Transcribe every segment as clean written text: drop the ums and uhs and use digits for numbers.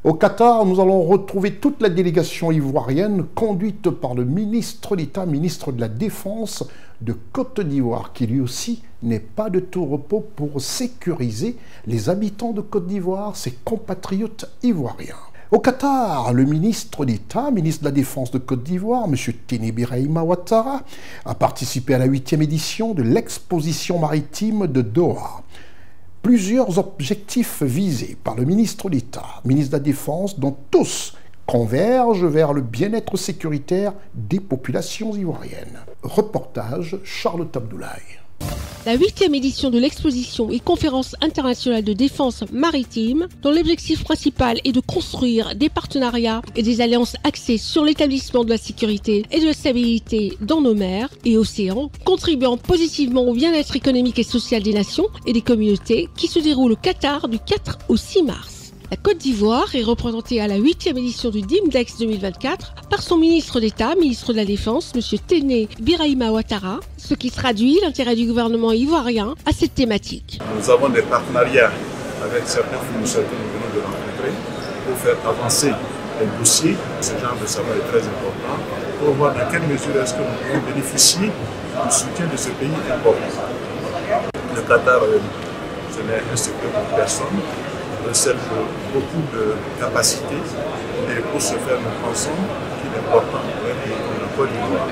Au Qatar, nous allons retrouver toute la délégation ivoirienne conduite par le ministre d'État, ministre de la Défense de Côte d'Ivoire, qui lui aussi n'est pas de tout repos pour sécuriser les habitants de Côte d'Ivoire, ses compatriotes ivoiriens. Au Qatar, le ministre d'État, ministre de la Défense de Côte d'Ivoire, M. Téné Birahima Ouattara, a participé à la 8e édition de l'exposition maritime de Doha. Plusieurs objectifs visés par le ministre d'État, ministre de la Défense, dont tous convergent vers le bien-être sécuritaire des populations ivoiriennes. Reportage Charlotte Abdoulaye. La 8e édition de l'exposition et conférence internationale de défense maritime, dont l'objectif principal est de construire des partenariats et des alliances axées sur l'établissement de la sécurité et de la stabilité dans nos mers et océans, contribuant positivement au bien-être économique et social des nations et des communautés, qui se déroule au Qatar du 4 au 6 mars. La Côte d'Ivoire est représentée à la 8e édition du DIMDEX 2024 par son ministre d'État, ministre de la Défense, M. Téné Birahima Ouattara, ce qui traduit l'intérêt du gouvernement ivoirien à cette thématique. Nous avons des partenariats avec certains fournisseurs que nous venons de rencontrer pour faire avancer les dossiers. Ce genre de savoir est très important pour voir dans quelle mesure est-ce que nous pouvons bénéficier du soutien de ce pays important. Le Qatar, ce n'est un secteur pour personne. Recèle beaucoup de capacités et pour ce faire, nous pensons qu'il est important pour un pays comme le Côte d'Ivoire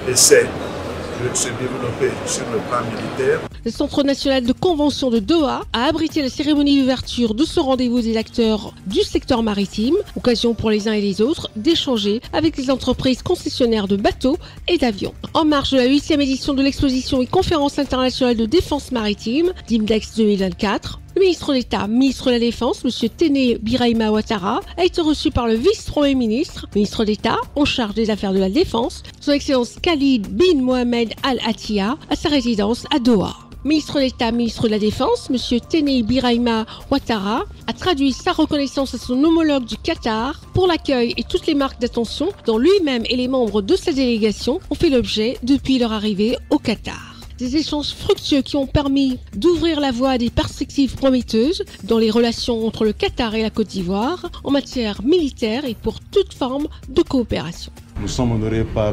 qui essaie de se développer sur le plan militaire. Le Centre national de convention de Doha a abrité la cérémonie d'ouverture de ce rendez-vous des acteurs du secteur maritime, occasion pour les uns et les autres d'échanger avec les entreprises concessionnaires de bateaux et d'avions. En marge de la 8e édition de l'exposition et conférence internationale de défense maritime, DIMDEX 2024, le ministre d'État, ministre de la Défense, M. Téné Birahima Ouattara, a été reçu par le vice-premier ministre, ministre d'État en charge des affaires de la Défense, son Excellence Khalid bin Mohamed Al Attiyah, à sa résidence à Doha. Ministre d'État, ministre de la Défense, M. Téné Birahima Ouattara a traduit sa reconnaissance à son homologue du Qatar pour l'accueil et toutes les marques d'attention dont lui-même et les membres de sa délégation ont fait l'objet depuis leur arrivée au Qatar. Des échanges fructueux qui ont permis d'ouvrir la voie à des perspectives prometteuses dans les relations entre le Qatar et la Côte d'Ivoire en matière militaire et pour toute forme de coopération. Nous sommes honorés par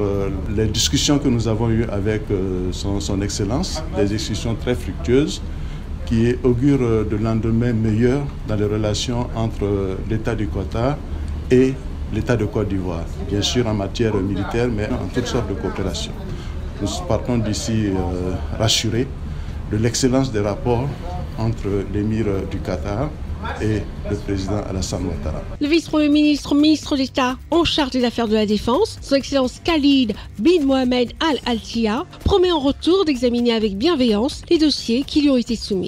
les discussions que nous avons eues avec son Excellence, des discussions très fructueuses qui augurent de lendemain meilleur dans les relations entre l'État du Qatar et l'État de Côte d'Ivoire, bien sûr en matière militaire, mais en toutes sortes de coopération. Nous partons d'ici rassurés de l'excellence des rapports entre l'émir du Qatar et le président Alassane Ouattara. Le vice-premier ministre, ministre d'État en charge des affaires de la Défense, son Excellence Khalid bin Mohamed Al Attiyah, promet en retour d'examiner avec bienveillance les dossiers qui lui ont été soumis.